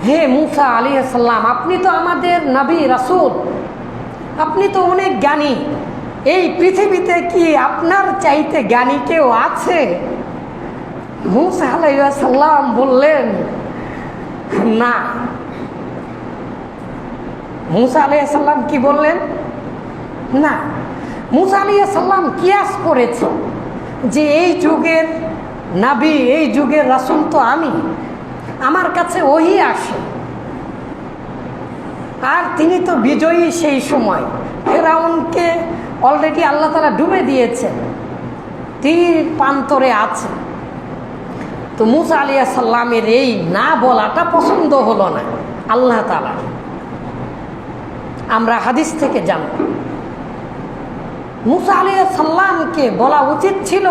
হে মুসা আলাইহিস সালাম, আপনি তো আমাদের নবী রাসূল, আপনি তো অনেক জ্ঞানী, এই পৃথিবীতে কি আপনার চাইতে জ্ঞানী কেউ আছে? মুসা আলাইহিস সালাম বললেন না। মুসা আলাইহিস সালাম কি বললেন? না। মুসা আলাইহিস সালাম কিয়াস করেছে যে এই যুগের নবী, এই যুগের রাসূল তো আমি, আমার কাছে ওহী আসে, আর তিনি তো বিজয়ী। সেই সময় ফেরাউনকে অলরেডি আল্লাহ তাআলা ডুবে দিয়েছেন, তীর প্রান্তরে আছে। তো মুসা আলাইহিস সালামের এই না বলাটা পছন্দ হলো না আল্লাহ তাআলা। আমরা হাদিস থেকে জানব মুসা আলাইহিস সালামকে বলা উচিত ছিল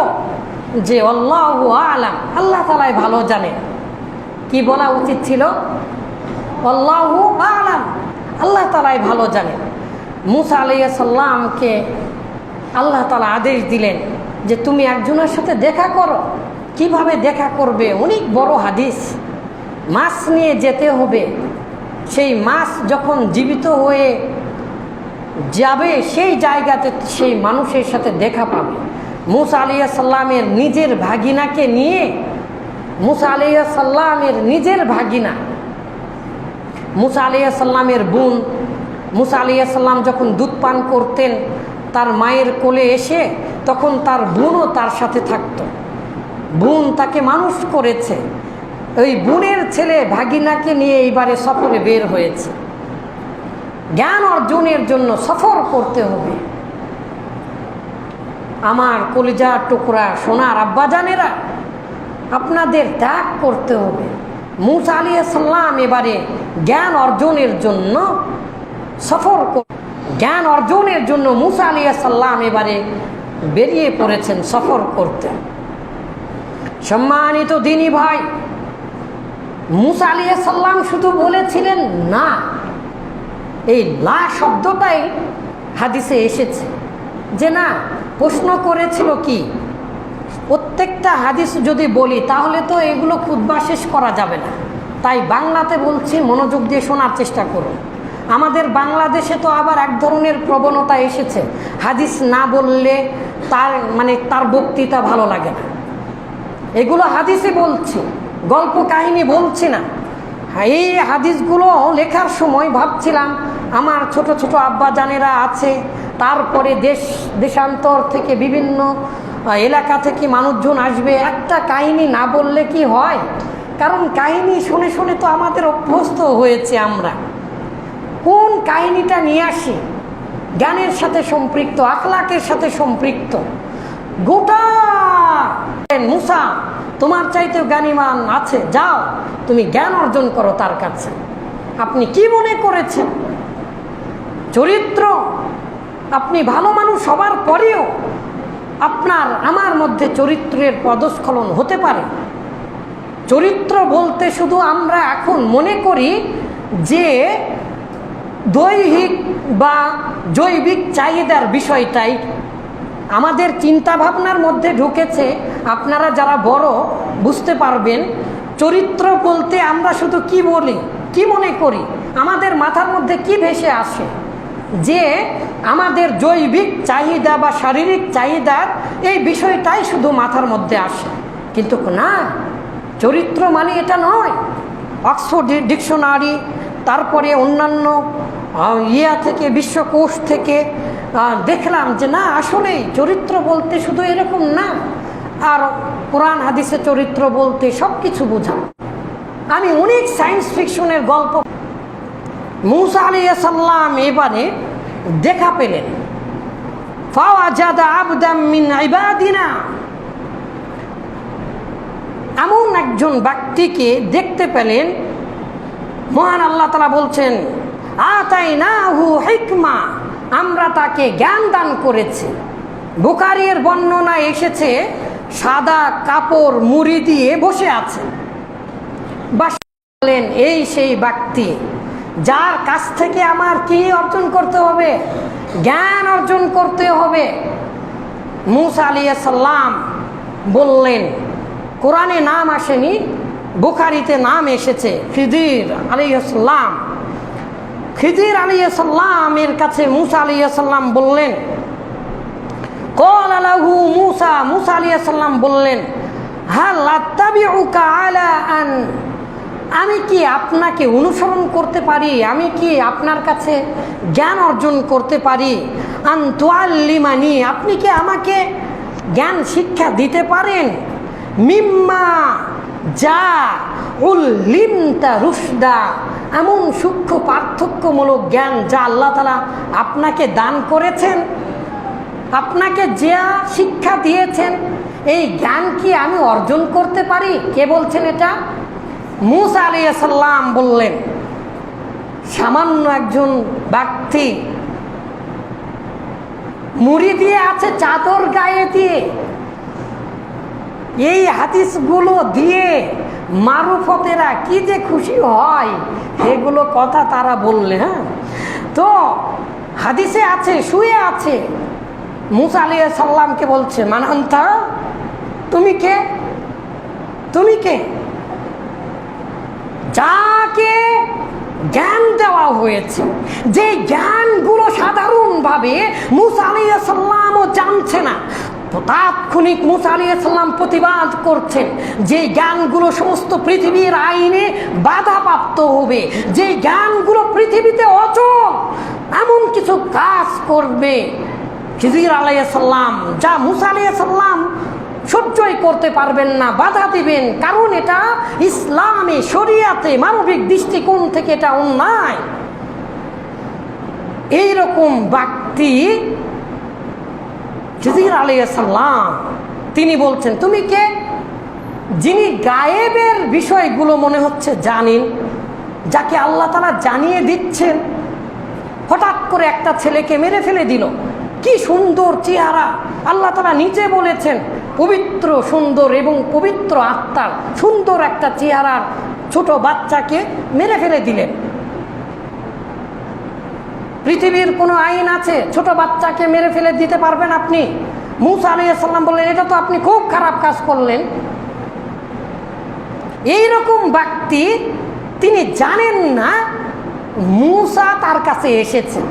যে আল্লাহু আ'লাম, আল্লাহ তাআলাই ভালো জানেন। কি বলা উচিত ছিল? আল্লাহু আ'লাম, আল্লাহ তাআলাই ভালো জানেন। মুসা আলাইহিস সালামকে আল্লাহ তাআলা আদেশ দিলেন যে তুমি একজনের সাথে দেখা করো। কিভাবে দেখা করবে? অনেক বড় হাদিস, মাছ নিয়ে যেতে হবে। সেই মাছ যখন জীবিত হয়ে যাবে সেই জায়গাতে সেই মানুষের সাথে দেখা পাবে। মুসা আলাইহিস সালামের নিজের ভাগিনাকে নিয়ে, মুসা আলাইহিস সালামের নিজের ভাগিনা, মুসা আলাইহিস সালামের বোন, মুসা আলাইহিস সালাম যখন দুধ পান করতেন তার মায়ের কোলে এসে, তখন তার বোনও তার সাথে থাকতো। বোন তাকে মানুষ করেছে। ওই বোনের ছেলে ভাগিনাকে নিয়ে এইবারে সফরে বের হয়েছে। জ্ঞান অর্জনের জন্য সফর করতে হবে। আমার কলিজার টুকরা সোনার আব্বাজানেরা, আপনাদের ত্যাগ করতে হবে। মুসা আলাইহিস সালাম এবারে জ্ঞান অর্জনের জন্য সফর, জ্ঞান অর্জনের জন্য মুসা আলাইহিস সালাম এবারে বেরিয়ে পড়েছেন সফর করতে। সম্মানিত দিনী ভাই, মুসা আলাইহিস সালাম শুধু বলেছিলেন না, এই লা শব্দটাই হাদিসে এসেছে যে না। প্রশ্ন করেছিল কি? প্রত্যেকটা হাদিস যদি বলি তাহলে তো এগুলো খুতবা শেষ করা যাবে না, তাই বাংলাতে বলছি, মনোযোগ দিয়ে শোনার চেষ্টা করুন। আমাদের বাংলাদেশে তো আবার এক ধরনের প্রবণতা এসেছে, হাদিস না বললে তার বক্তৃতা ভালো লাগে না। এগুলো হাদিসে বলছি, গল্প কাহিনী বলছি না। এই হাদিসগুলো লেখার সময় ভাবছিলাম আমার ছোট ছোট আব্বাজানেরা আছে, তারপরে দেশান্তর থেকে বিভিন্ন এলাকা থেকে মানুষজন আসবে, একটা কাহিনী না বললে কি হয়? কারণ কাহিনী শুনে শুনে তো আমাদের অভ্যস্ত হয়েছে। আমরা কোন কাহিনীটা নিয়ে আসি জ্ঞানের সাথে সম্পৃক্ত, আখলাকের সাথে সম্পৃক্ত। গোটা মুসা, তোমার চাইতেও জ্ঞানীমান আছে, যাও তুমি জ্ঞান অর্জন করো তার কাছে। আপনি কি মনে করেছেন চরিত্র? আপনি ভালো মানুষ হবার পরেও আপনার আমার মধ্যে চরিত্রের পদস্খলন হতে পারে। চরিত্র বলতে শুধু আমরা এখন মনে করি যে দৈহিক বা জৈবিক চাহিদার বিষয়টাই আমাদের চিন্তা ভাবনার মধ্যে ঢুকেছে। আপনারা যারা বড় বুঝতে পারবেন, চরিত্র বলতে আমরা শুধু কি বলি, কি মনে করি, আমাদের মাথার মধ্যে কি ভেসে আসে যে আমাদের জৈবিক চাহিদা বা শারীরিক চাহিদার এই বিষয়টাই শুধু মাথার মধ্যে আসে। কিন্তু না, চরিত্র মানে এটা নয়। অক্সফোর্ড ডিকশনারি, তারপরে অন্যান্য থেকে, বিশ্বকোষ থেকে দেখলাম যে না, আসলেই চরিত্র বলতে শুধু এরকম না। আর কোরআন হাদিসে চরিত্র বলতে সব কিছু বোঝা। আমি অনেক সায়েন্স ফিকশনের গল্প। মুসা আলাইহিস সালাম এবারে দেখা পেলেন, ফাওয়াজাদা আবদাম মিন ইবাদিনা, এমন একজন ব্যক্তিকে দেখতে পেলেন। মহান আল্লাহ তাআলা বলছেন, আতাইনাহু হিকমা, আমরা তাকে জ্ঞান দান করেছি। বুখারীর বর্ণনা এসেছে সাদা কাপড় মুড়ি দিয়ে বসে আছেন। বলেন এই সেই ব্যক্তি যার কাছ থেকে আমার কি অর্জন করতে হবে? জ্ঞান অর্জন করতে হবে। মুসা আলাইহিস সালাম বললেন, কোরআনে নাম আসেনি বুখারীতে নাম এসেছে খিজির আলাইহিস সালাম। খিজির আলাইহিস সালামের কাছে মূসা আলাইহিস সালাম বললেন, ক্বালা লাহু মূসা, মূসা আলাইহিস সালাম বললেন, হাল আত্তাবিউকা আলা আন, আমি কি আপনাকে অনুসরণ করতে পারি, আমি কি আপনার কাছে জ্ঞান অর্জন করতে পারি, আন তুআল্লিমানি, আপনি কি আমাকে জ্ঞান শিক্ষা দিতে পারেন, মিম্মা যা উল্লিমতা রুশদা, এমন সূক্ষ্ম পার্থক্যমূলক জ্ঞান যা আল্লাহ তাআলা আপনাকে দান করেছেন, আপনাকে যা শিক্ষা দিয়েছেন এই জ্ঞান কি আমি অর্জন করতে পারি? কে বলছেন এটা? মূসা আলাইহিস সালাম বললেন। সামান্য একজন ব্যক্তি মুড়ি দিয়ে আছে চাদর গায়ে দিয়ে, এই হাদিসগুলো দিয়ে মারুফতেরা কি যে খুশি হয়, এগুলো কথা তারা বললে। হ্যাঁ, তো হাদিসে আছে, শুয়ে আছে, মূসা আলাইহিস সালামকে বলছে, মান আনতা, তুমি কে, তুমি কে? যাকে জ্ঞান দেওয়া হয়েছে, যে জ্ঞানগুলো সাধারণভাবে মূসা আলাইহিস সালামও জানছে না, তাৎক্ষণিক মূসা আলাইহিস সালাম প্রতিবাদ করছেন যে জ্ঞানগুলো সমস্ত পৃথিবীর আইনে বাধাপ্রাপ্ত হবে, যে জ্ঞানগুলো পৃথিবীতে অচল, এমন কিছু কাজ করবে খিজির আলাইহিস সালাম যা মূসা আলাইহিস সালাম সহ্যই করতে পারবেন না, বাধা দিবেন, কারণ এটা ইসলামে শরিয়াতে মানবিক দৃষ্টিকোণ থেকে এটা অন্যায়। এইরকম ব্যক্তি খিজির আলাইহিস সালাম তিনি বলছেন, তুমি কে? যিনি গায়েবের বিষয়গুলো মনে হচ্ছে জানেন, যাকে আল্লাহ তাআলা জানিয়ে দিচ্ছেন। হঠাৎ করে একটা ছেলেকে মেরে ফেলে দিল, কি সুন্দর চেহারা, আল্লাহ তাআলা নিজে বলেছেন পবিত্র সুন্দর এবং পবিত্র আত্মার সুন্দর একটা চেহারার ছোট বাচ্চাকে মেরে ফেলে দিলেন। পৃথিবীর কোনো আইন আছে ছোট বাচ্চাকে মেরে ফেলে দিতে পারবেন আপনি? মূসা আলাইহিস সালাম বললেন, এটা তো আপনি খুব খারাপ কাজ করলেন। এইরকম ব্যক্তি তিনি জানেন না মূসা তার কাছে এসেছেন,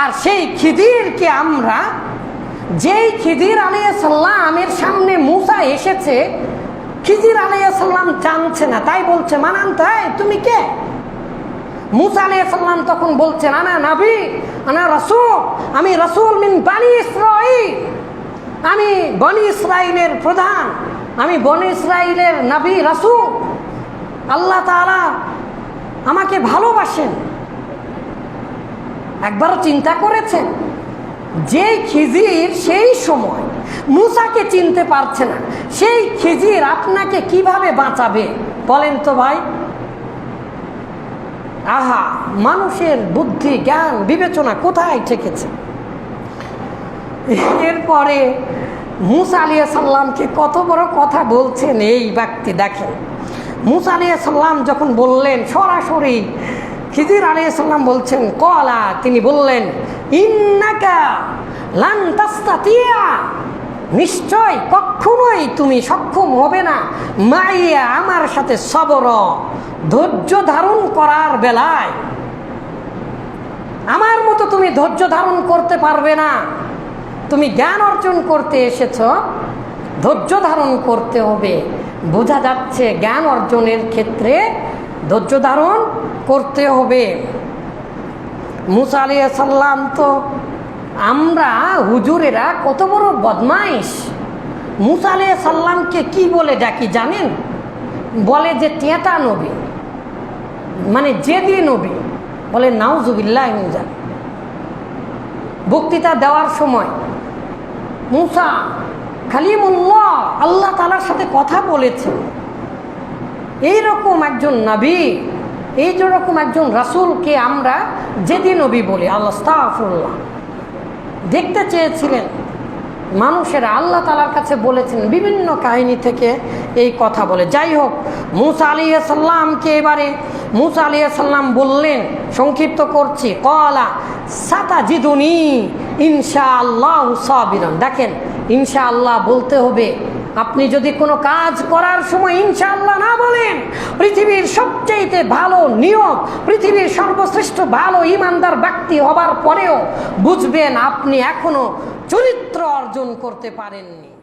আর সেই খিদিরকে আমরা, যেই খিদির আলাইহিস সালামের সামনে মূসা এসেছে, খিদির আলাইহিস সালাম জানছে না, তাই বলছে, মান আনতা, তুমি কে? মূসা আলাইহিস সালাম তখন বলছেন, আনা নবী, আনা রাসূল, আমি রাসূল মিন বনি ইসরাঈল, আমি বনি ইসরাইলের প্রধান, আমি বনি ইসরাইলের নবী রাসূল, আল্লাহ তাআলা আমাকে ভালোবাসেন। একবারও চিন্তা করেছেন যে খিজির সেই সময় মূসাকে চিনতে পারছে না, সেই খিজির আপনাকে কিভাবে বাঁচাবে বলেন তো ভাই? আহা, মানুষের বুদ্ধি জ্ঞান বিবেচনা কোথায় ঠেকেছে। এরপরে মূসা আলাইহিস সালামকে কত বড় কথা বলছেন এই ব্যক্তি। দেখেন, মূসা আলাইহিস সালাম যখন বললেন, সরাসরি খিজির আলাইহিস সালাম বলছেন, ক্বালা, তিনি বললেন, ইন্নাকা লান তাস্তাতিয়া, নিশ্চয় কখনোই তুমি সক্ষম হবে না, মাইয়া, আমার সাথে, সবর, ধৈর্য ধারণ করার বেলায় আমার মতো তুমি ধৈর্য ধারণ করতে পারবে না। তুমি জ্ঞান অর্জন করতে এসেছো, ধৈর্য ধারণ করতে হবে। বোঝা যাচ্ছে জ্ঞান অর্জনের ক্ষেত্রে ধৈর্য ধারণ করতে হবে। মূসা আলাইহিস সালাম তো, আমরা হুজুরেরা কত বড় বদমাইশ। মূসা আলাইহিস সালামকে কি বলে ডাকি জানেন? বলে যে টেঁটা নবী, মানে জেদি নবী, বলে নাউজুবিল্লাহ মিন যালিক। বক্তৃতা দেওয়ার সময় মূসা কালিমুল্লাহ, আল্লাহ তাআলার সাথে কথা বলেছেন, এইরকম একজন নবী, এই যেরকম একজন রাসূলকে আমরা জেদি নবী বলি। আস্তাগফিরুল্লাহ। দেখতে চেয়েছিলেন মানুষেরা, আল্লাহ তাআলার কাছে বলেছেন, বিভিন্ন কাহিনী থেকে এই কথা বলে। যাই হোক, মূসা আলাইহিস সালামকে এবারে মূসা আলাইহিস সালাম বললেন, সংক্ষিপ্ত করছি, ক্বালা সাতাজিদুনি ইনশাআল্লাহু সাবিরান। দেখেন, ইনশাআল্লাহ বলতে হবে আপনি যদি কোনো কাজ করার সময় ইনশাআল্লাহ না বলেন, পৃথিবীর সবচেয়ে ভালো নিয়ত, পৃথিবীর সর্বশ্রেষ্ঠ ভালো ইমানদার ব্যক্তি হবার পরেও বুঝবেন আপনি এখনো চরিত্র অর্জন করতে পারেননি।